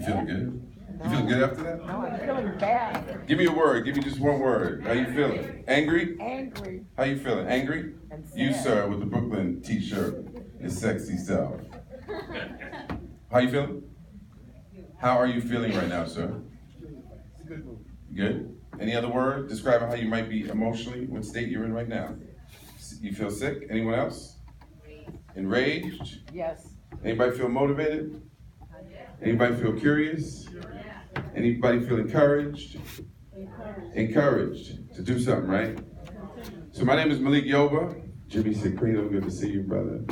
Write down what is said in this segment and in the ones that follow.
You feeling good? You feeling good after that? No, I'm feeling bad. Give me a word. Give me just one word. How you feeling? Angry? Angry. How you feeling? Angry? And sad. You, sir, with the Brooklyn t-shirt, your sexy self. How you feeling? How are you feeling right now, sir? Good. Any other word describing how you might be emotionally, what state you're in right now? You feel sick? Anyone else? Enraged? Yes. Anybody feel motivated? Anybody feel curious? Anybody feel encouraged? Encouraged to do something, right? So my name is Malik Yoba. Jimmy said, Credo, good to see you, brother.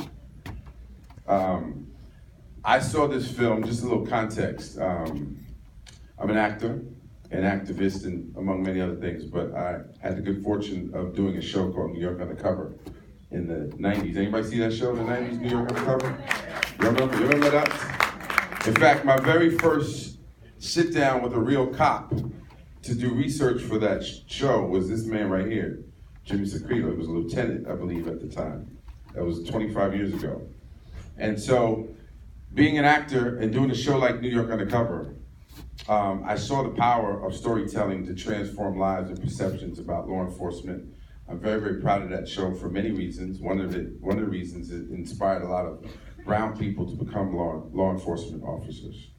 I saw this film, just a little context. I'm an actor, an activist, and among many other things, but I had the good fortune of doing a show called New York Undercover in the 90s. Anybody see that show in the 90s, New York Undercover? You remember that? In fact, my very first sit down with a real cop to do research for that show was this man right here, Jimmy Secreto. He was a lieutenant, I believe, at the time. That was 25 years ago. And so, being an actor and doing a show like New York Undercover, I saw the power of storytelling to transform lives and perceptions about law enforcement. I'm very, very proud of that show for many reasons. One of the reasons it inspired a lot of brown people to become law enforcement officers.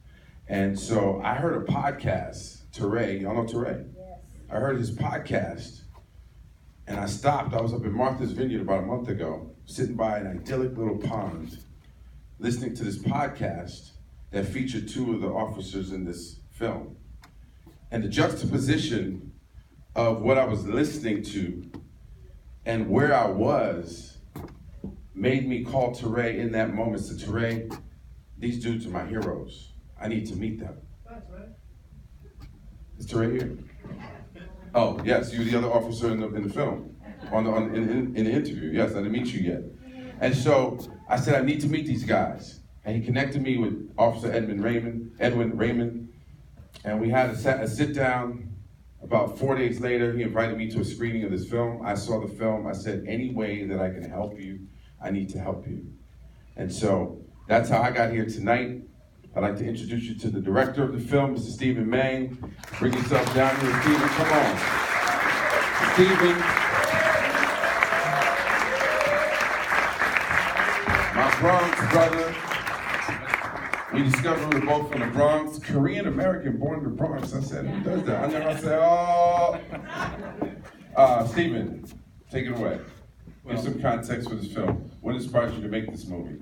And so I heard a podcast, Teray, y'all know Teray? Yes. I heard his podcast, and I stopped. I was up in Martha's Vineyard about a month ago, sitting by an idyllic little pond, listening to this podcast that featured two of the officers in this film. And the juxtaposition of what I was listening to and where I was made me call Teray in that moment. So Teray, these dudes are my heroes. I need to meet them. That's right. Is Teray here? Oh, yes, you're the other officer in the film, in the interview. Yes, I didn't meet you yet. And so I said, I need to meet these guys. And he connected me with Officer Edwin Raymond, and we had a sit down. About 4 days later, he invited me to a screening of this film. I saw the film. I said, any way that I can help you, I need to help you. And so that's how I got here tonight. I'd like to introduce you to the director of the film, Mr. Stephen Maing. Bring yourself down here, Stephen. Come on. Stephen. My Bronx brother. We discovered we were both from the Bronx. Korean American born in the Bronx. I said, who does that? I said, oh. Stephen, take it away. Give some context for this film. What inspired you to make this movie?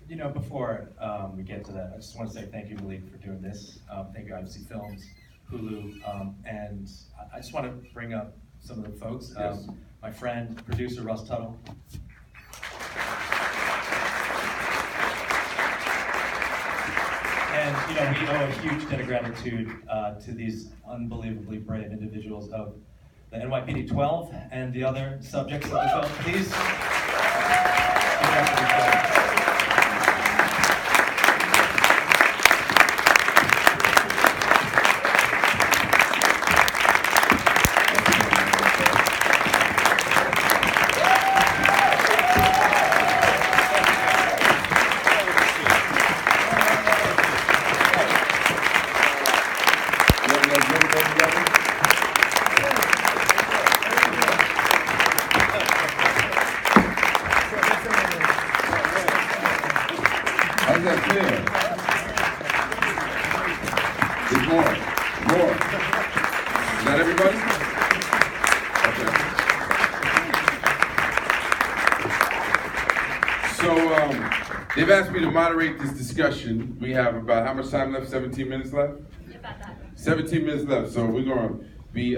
You know, before we get to that, I just want to say thank you, Malik, for doing this. Thank you, IBC Films, Hulu, and I just want to bring up some of the folks. Yes. My friend, producer Russ Tuttle. And, you know, we owe a huge debt of gratitude to these unbelievably brave individuals of the NYPD 12 and the other subjects of the film. Please. How's that feel? There's more. Is that everybody? Okay. So they've asked me to moderate this discussion. We have about how much time left? 17 minutes left? About that. 17 minutes left. So we're going to be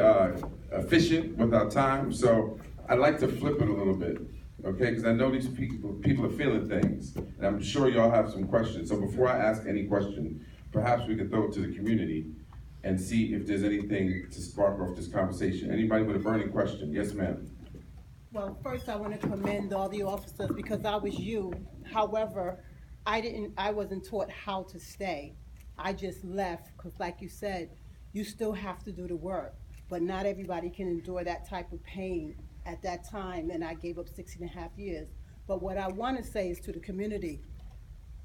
efficient with our time. So I'd like to flip it a little bit. Okay, because I know these people are feeling things, and I'm sure y'all have some questions. So before I ask any question, perhaps we could throw it to the community and see if there's anything to spark off this conversation. Anybody with a burning question? Yes, ma'am. Well, first I want to commend all the officers because I was you. However, I wasn't taught how to stay. I just left because, like you said, you still have to do the work, but not everybody can endure that type of pain at that time, and I gave up 16.5 years. But what I want to say is to the community,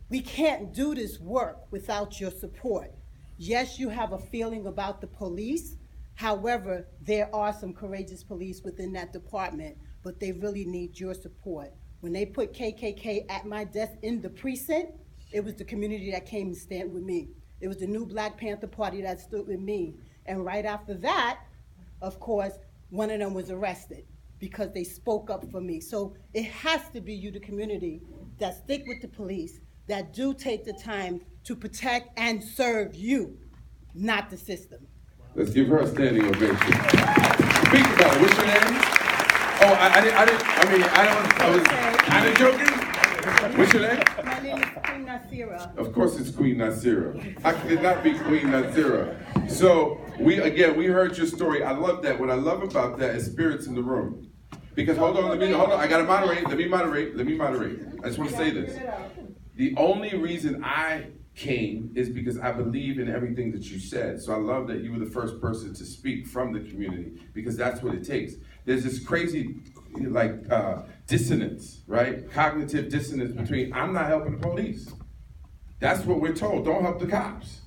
we can't do this work without your support. Yes, you have a feeling about the police. However, there are some courageous police within that department, but they really need your support. When they put KKK at my desk in the precinct, it was the community that came and stand with me. It was the new Black Panther Party that stood with me. And right after that, of course, one of them was arrested because they spoke up for me. So it has to be you, the community, that stick with the police, that do take the time to protect and serve you, not the system. Let's give her a standing ovation. Speak about it. What's your name? Oh, I was joking. What's your name? My name is Queen Nasira. Of course it's Queen Nasira. How could it not be Queen Nasira? So, we heard your story. I love that. What I love about that is spirits in the room. Because, hold on, I gotta moderate. Let me moderate. I just want to say this. The only reason I came is because I believe in everything that you said. So I love that you were the first person to speak from the community, because that's what it takes. There's this crazy dissonance, right? Cognitive dissonance between I'm not helping the police. That's what we're told. Don't help the cops.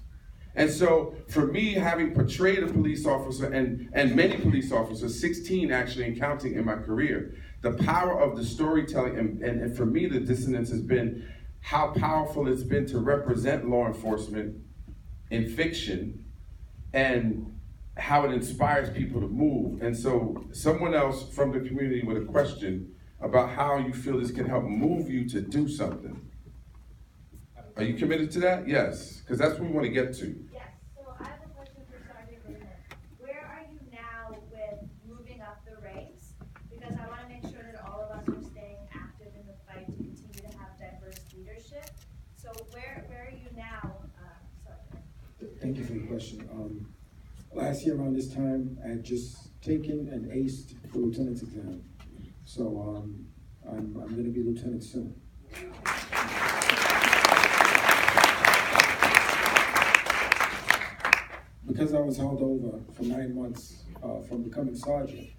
And so for me, having portrayed a police officer and many police officers, 16 actually and counting in my career, the power of the storytelling and for me the dissonance has been how powerful it's been to represent law enforcement in fiction and how it inspires people to move. And so someone else from the community with a question about how you feel this can help move you to do something. Are you committed to that? Yes, because that's what we want to get to. Yes, so I have a question for Sergeant Goodman. Where are you now with moving up the ranks? Because I want to make sure that all of us are staying active in the fight to continue to have diverse leadership. So where are you now, Sergeant? Thank you for the question. Last year around this time, I had just taken and aced the lieutenant's exam. So I'm going to be lieutenant soon. Because I was held over for 9 months from becoming sergeant,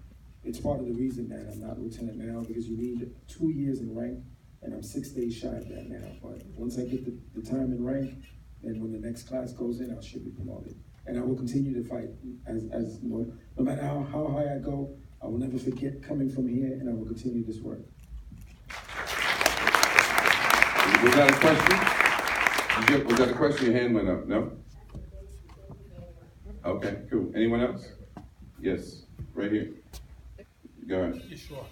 it's part of the reason that I'm not lieutenant now, because you need 2 years in rank, and I'm 6 days shy of that now. But once I get the time in rank, then when the next class goes in, I should be promoted. And I will continue to fight as no matter how high I go, I will never forget coming from here, and I will continue this work. Was that a question? Was that a question? Your hand went up, no? Okay, cool. Anyone else? Yes, right here. Go ahead. Yeah, sure.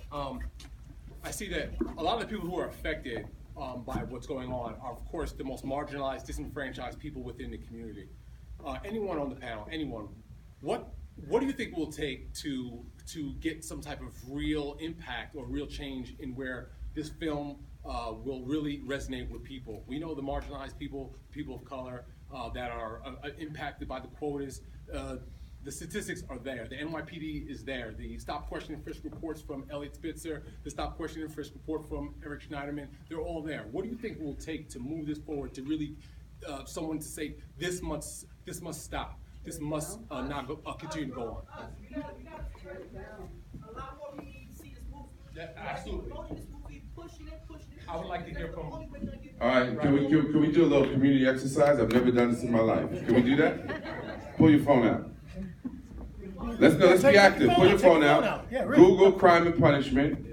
I see that a lot of the people who are affected by what's going on are, of course, the most marginalized, disenfranchised people within the community. Anyone on the panel, anyone, what do you think will take to get some type of real impact or real change in where this film will really resonate with people? We know the marginalized people, people of color that are impacted by the quotas. The statistics are there. The NYPD is there. The Stop Question and Frisk reports from Elliot Spitzer, the Stop Question and Frisk report from Eric Schneiderman, they're all there. What do you think it will take to move this forward, to really someone to say this must stop, this must not continue to go on? A lot more people need to see this movie. Yeah, absolutely. This movie, pushing it. I would like to hear from. All right, can we do a little community exercise? I've never done this in my life. Can we do that? Pull your phone out. Let's be active. Pull your phone out. Google crime and punishment.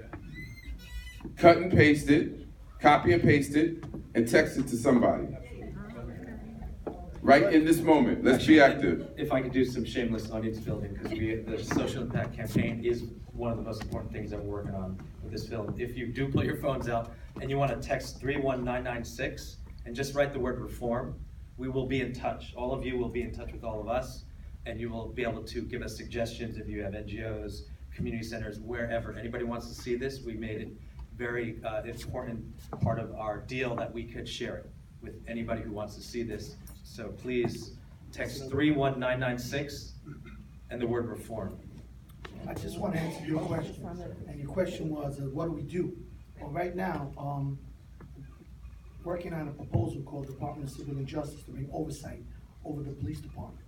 Cut and paste it. Copy and paste it, and text it to somebody. Right in this moment. Let's be active. If I could do some shameless audience building, because the social impact campaign is one of the most important things that we're working on with this film. If you do pull your phones out and you want to text 31996 and just write the word reform, we will be in touch. All of you will be in touch with all of us, and you will be able to give us suggestions if you have NGOs, community centers, wherever. Anybody wants to see this, we made it very important part of our deal that we could share it with anybody who wants to see this. So please text 31996 and the word reform. I just want to answer your question, and your question was, what do we do? Well, right now, working on a proposal called Department of Civil and Justice to bring oversight over the police department,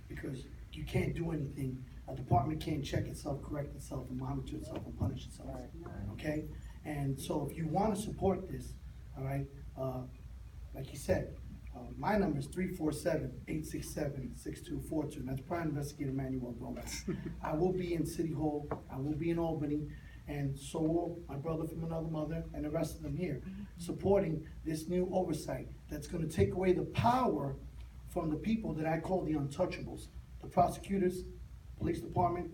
because you can't do anything. A department can't check itself, correct itself, and monitor itself, and punish itself. Okay? And so, if you want to support this, all right, like you said, My number is 347-867-6242, and that's Private Investigator Manuel Gomez. I will be in City Hall, I will be in Albany, and so will my brother from another mother and the rest of them here, supporting this new oversight that's gonna take away the power from the people that I call the untouchables, the prosecutors, police department,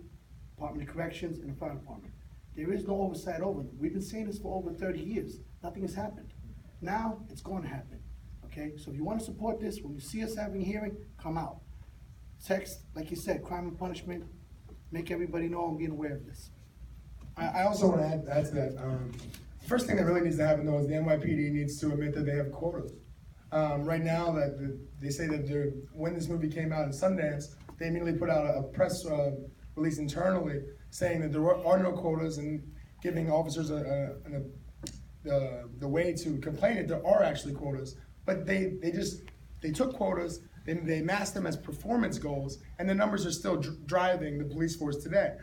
Department of Corrections, and the fire department. There is no oversight over them. We've been saying this for over 30 years. Nothing has happened. Now, it's going to happen, okay? So if you want to support this, when you see us having a hearing, come out. Text, like you said, crime and punishment, make everybody know I'm being aware of this. I also want to add to that. The first thing that really needs to happen, though, is the NYPD needs to admit that they have quotas. Right now, they say that when this movie came out in Sundance, they immediately put out a press release internally saying that there are no quotas and giving officers the way to complain that there are actually quotas. But they took quotas, they masked them as performance goals, and the numbers are still driving the police force today.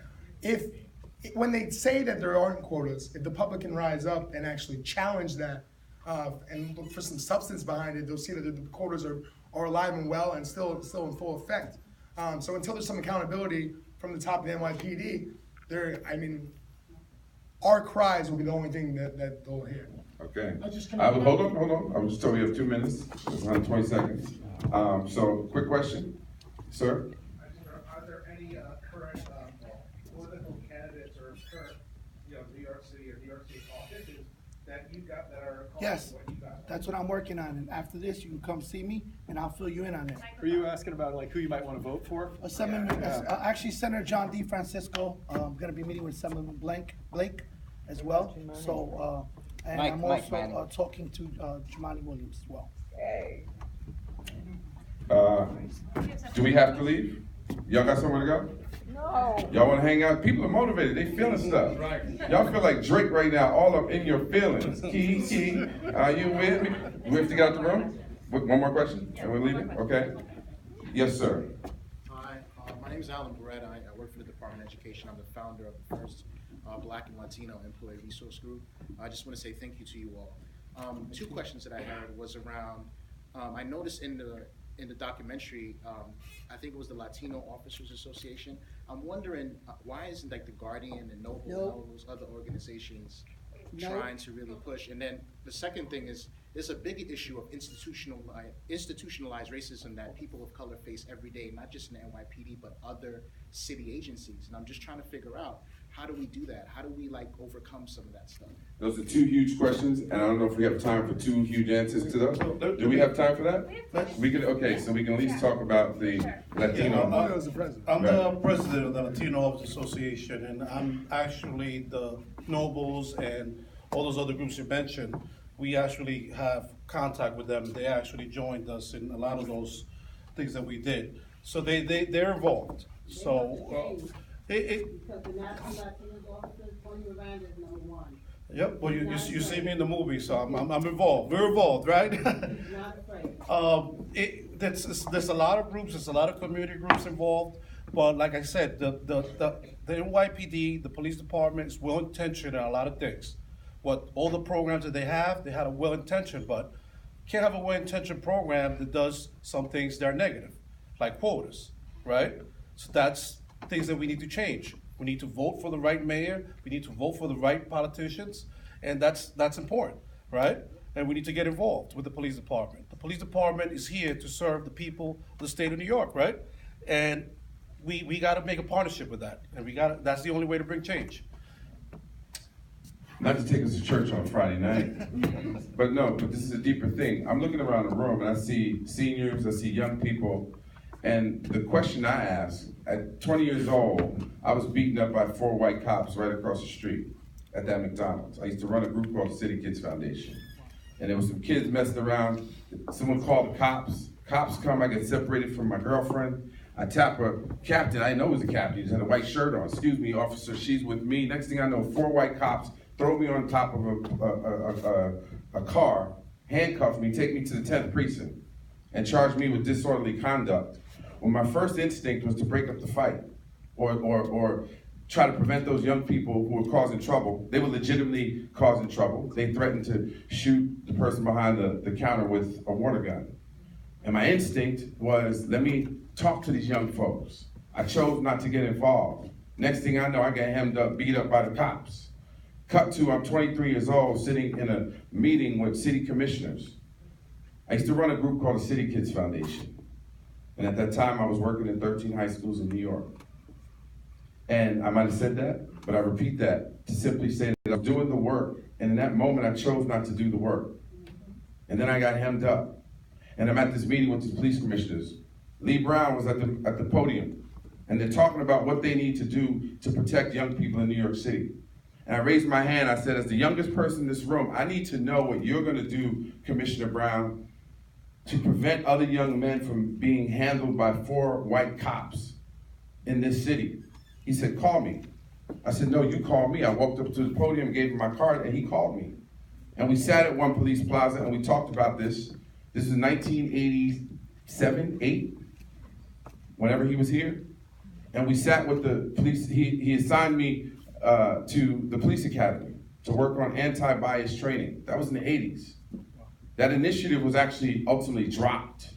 When they say that there aren't quotas, if the public can rise up and actually challenge that and look for some substance behind it, they'll see that the quotas are alive and well and still in full effect. So until there's some accountability from the top of the NYPD, our cries will be the only thing that they'll hear. Okay. Hold on. I was just told you have 2 minutes. It's 120 seconds. So, quick question, sir. Are there any current political candidates or current, New York City or New York State offices that you got that are calling Yes, what you got? that's what I'm working on, and after this, you can come see me, and I'll fill you in on it. Were you asking about like who you might want to vote for? Actually, Senator John D. Francisco, I'm gonna be meeting with Senator Blake as well, so, and I'm also talking to Jumaane Williams as well. Do we have to leave? Y'all got somewhere to go? No. Y'all want to hang out? People are motivated. They feeling stuff. Right. Y'all feel like Drake right now, all up in your feelings. Key, are you with me? We have to get out the room? One more question, and we're leaving? Okay. Yes, sir. Hi, my name is Alan Beretta. I work for the Department of Education. I'm the founder of the first Black and Latino Employee Resource Group. I just want to say thank you to you all. 2 questions that I had was around, I noticed in the documentary, I think it was the Latino Officers Association. I'm wondering why isn't like the Guardian and Noble and all those other organizations trying to really push? And then the second thing is, there's a big issue of institutionalized racism that people of color face every day, not just in the NYPD, but other city agencies. And I'm just trying to figure out, how do we do that? How do we overcome some of that stuff? Those are 2 huge questions, and I don't know if we have time for 2 huge answers to those. Do we have time for that? We can. Okay, so we can at least talk about the Latino. I'm the president of the Latino Officers Association, and I'm actually the Nobles and all those other groups you mentioned. We actually have contact with them. They actually joined us in a lot of things that we did. So they're involved. So because the National Latino officers, Tony Miranda is number 1. Yep. Well, you see me in the movie, so I'm involved. We're involved, right? Not afraid. There's a lot of groups. There's a lot of community groups involved. But like I said, the NYPD, the police department is well intentioned in a lot of things. All the programs that they had a well intention, but can't have a well intentioned program that does some things that are negative, like quotas, right? So that's things that we need to change. We need to vote for the right mayor. We need to vote for the right politicians, and that's important, right? And we need to get involved with the police department. The police department is here to serve the people of the state of New York, right? And we got to make a partnership with that, and that's the only way to bring change. Not to take us to church on Friday night, but this is a deeper thing. I'm looking around the room and I see seniors, I see young people, and the question I ask, at 20 years old, I was beaten up by 4 white cops right across the street at that McDonald's. I used to run a group called the City Kids Foundation. And there was some kids messing around. Someone called the cops. Cops come, I get separated from my girlfriend. I tap her, captain, I didn't know it was a captain, he just had a white shirt on. Excuse me, officer, she's with me. Next thing I know, 4 white cops throw me on top of a car, handcuff me, take me to the 10th precinct, and charge me with disorderly conduct. Well, my first instinct was to break up the fight, or try to prevent those young people who were causing trouble. They were legitimately causing trouble. They threatened to shoot the person behind the counter with a water gun. And my instinct was, let me talk to these young folks. I chose not to get involved. Next thing I know, I get hemmed up, beat up by the cops. Cut to, I'm 23 years old, sitting in a meeting with city commissioners. I used to run a group called the City Kids Foundation. And at that time, I was working in 13 high schools in New York. And I might have said that, but I repeat that to simply say that I'm doing the work. And in that moment, I chose not to do the work. And then I got hemmed up. And I'm at this meeting with the police commissioners. Lee Brown was at the podium. And they're talking about what they need to do to protect young people in New York City. And I raised my hand, I said, as the youngest person in this room, I need to know what you're gonna do, Commissioner Brown, to prevent other young men from being handled by 4 white cops in this city. He said, call me. I said, no, you call me. I walked up to the podium, gave him my card, and he called me. And we sat at one police plaza and we talked about this. This is 1987, 8, whenever he was here. And we sat with the police, he assigned me to the police academy to work on anti-bias training. That was in the 80s. That initiative was actually ultimately dropped.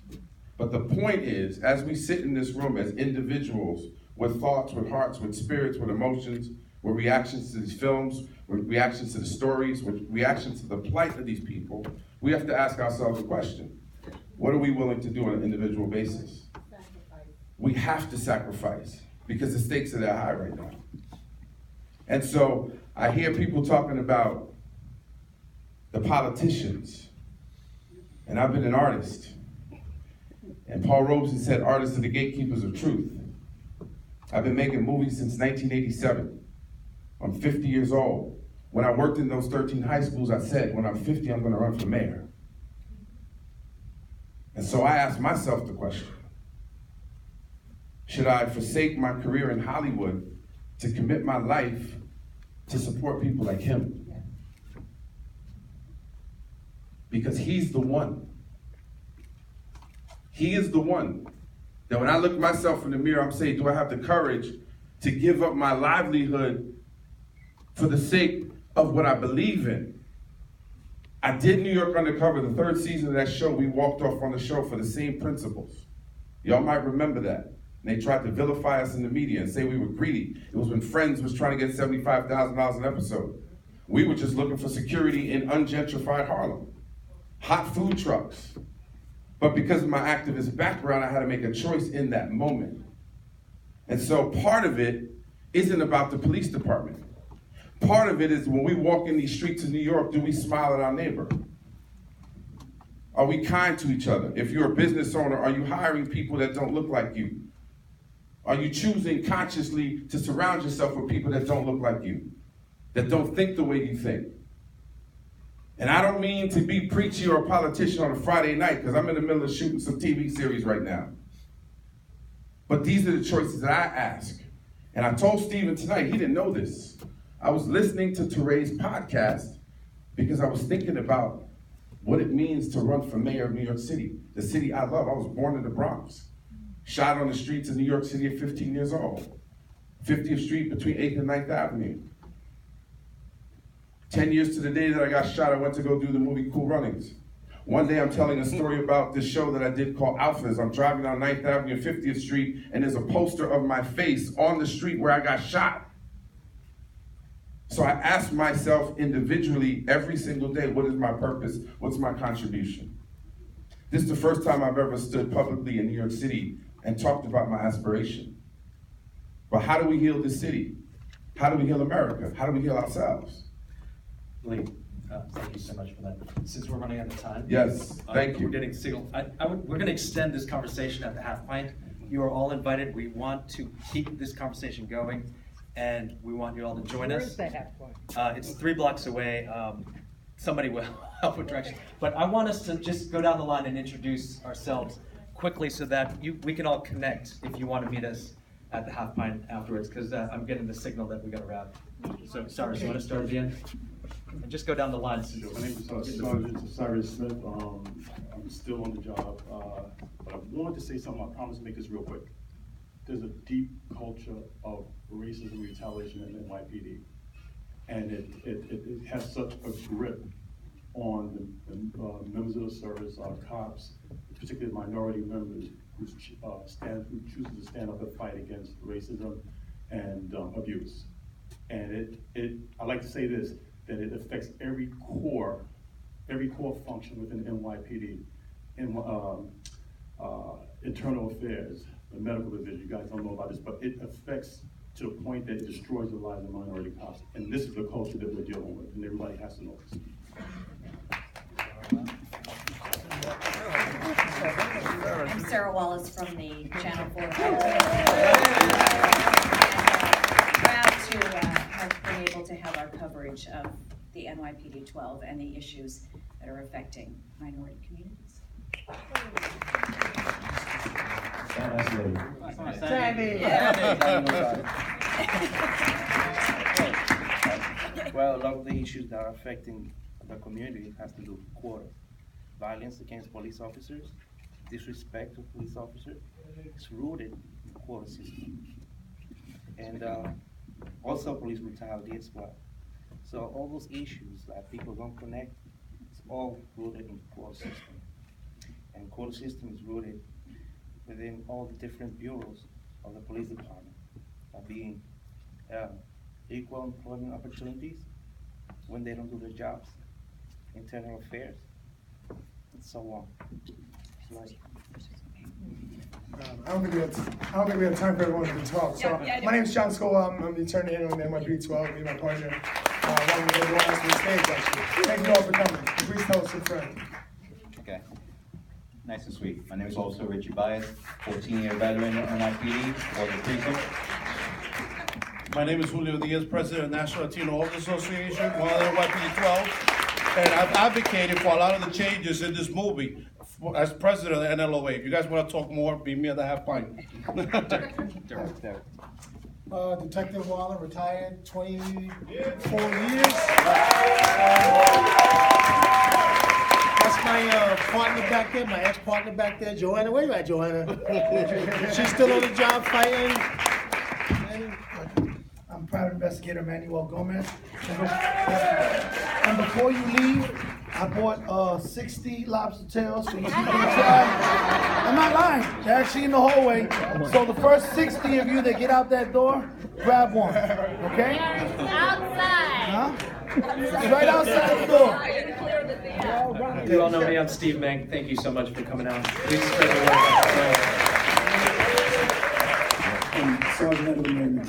But the point is, as we sit in this room as individuals with thoughts, with hearts, with spirits, with emotions, with reactions to these films, with reactions to the stories, with reactions to the plight of these people, we have to ask ourselves a question. What are we willing to do on an individual basis? We have to sacrifice because the stakes are that high right now. And so I hear people talking about the politicians, and I've been an artist. And Paul Robeson said, artists are the gatekeepers of truth. I've been making movies since 1987. I'm 50 years old. When I worked in those 13 high schools, I said, when I'm 50, I'm gonna run for mayor. And so I asked myself the question, should I forsake my career in Hollywood to commit my life to support people like him? Because he's the one. He is the one that when I look myself in the mirror, I'm saying, do I have the courage to give up my livelihood for the sake of what I believe in? I did New York Undercover, the 3rd season of that show. We walked off on the show for the same principles. Y'all might remember that. And they tried to vilify us in the media and say we were greedy. It was when Friends was trying to get $75,000 an episode. We were just looking for security in ungentrified Harlem. Hot food trucks. But because of my activist background, I had to make a choice in that moment. And so part of it isn't about the police department. Part of it is when we walk in these streets of New York, do we smile at our neighbor? Are we kind to each other? If you're a business owner, are you hiring people that don't look like you? Are you choosing consciously to surround yourself with people that don't look like you, that don't think the way you think? And I don't mean to be preachy or a politician on a Friday night, because I'm in the middle of shooting some TV series right now. But these are the choices that I ask. And I told Stephen tonight, he didn't know this. I was listening to Teray's podcast because I was thinking about what it means to run for mayor of New York City, the city I love. I was born in the Bronx, shot on the streets of New York City at 15 years old, 50th Street between 8th and 9th Avenue. 10 years to the day that I got shot, I went to go do the movie Cool Runnings. One day I'm telling a story about this show that I did called Alphas. I'm driving down 9th Avenue and 50th Street, and there's a poster of my face on the street where I got shot. So I asked myself individually every single day, what is my purpose? What's my contribution? This is the first time I've ever stood publicly in New York City and talked about my aspiration. But how do we heal this city? How do we heal America? How do we heal ourselves? Lee, thank you so much for that. Since we're running out of time. Yes, thank you. We're getting signal. We're going to extend this conversation at the half pint. You are all invited. We want to keep this conversation going, and we want you all to join us. Where's the half pint? It's 3 blocks away. Somebody will help with direction. But I want us to just go down the line and introduce ourselves quickly so that we can all connect if you want to meet us at the half pint afterwards, because I'm getting the signal that we got to wrap. So, Cyrus, you want to start at the end? And just go down the line. My name is Sergeant Cyrus Smith. I'm still on the job, but I wanted to say something. I promise to make this real quick. There's a deep culture of racism and retaliation in NYPD, and it has such a grip on the members of the service, our cops, particularly minority members who chooses to stand up and fight against racism and abuse. And I like to say this, that it affects every core function within NYPD. Internal affairs, the medical division, you guys don't know about this, but it affects to the point that it destroys the lives of minority cops. And this is the culture that we're dealing with, and everybody has to know this. I'm Sarah Wallace from the Channel 4. Proud to have been able to have our coverage of the NYPD 12 and the issues that are affecting minority communities. Well, a lot of the issues that are affecting the community has to do with quota. Violence against police officers, disrespect to police officers, it's rooted in the quota system. And also police brutality as well. So all those issues that people don't connect, it's all rooted in the quota system. And quota system is rooted within all the different bureaus of the police department, being equal employment opportunities when they don't do their jobs, internal affairs, and so on. I don't think we have time for everyone to talk. So my name is John Scola. I'm the attorney handling the NYPD 12. Me and my partner. One of everyone else on the stage, actually. Thank you all for coming. Please tell us your friend. Okay. Nice and sweet. My name is also Richie Baez, 14-year veteran at NYPD, for the precinct. My name is Julio Diaz, president of the National Latino Officers Association, one of the NYPD 12. And I've advocated for a lot of the changes in this movie as president of the NLOA. If you guys want to talk more, be me at the half pint. Detective Waller, retired 24 years. That's my partner back there, my ex-partner back there, Joanna. Where you at, Joanna? She's still on the job fighting. I'm private investigator Manuel Gomez. And before you leave, I bought 60 lobster tails so you can try. I'm not lying. They're actually in the hallway. So the first 60 of you that get out that door, grab one. Okay? Outside. Huh? It's right outside the door. You all know me, I'm Steve Maing. Thank you so much for coming out. Please spread the word about the film. Sergeant Edward Newman.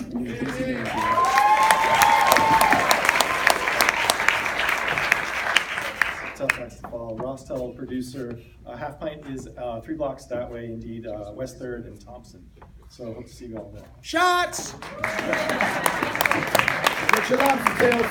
Telefax to follow. Ross Tell, producer. Half Pint is 3 blocks that way, indeed, West 3rd and Thompson. So hope to see you all there. Shots! Get your lobster tails.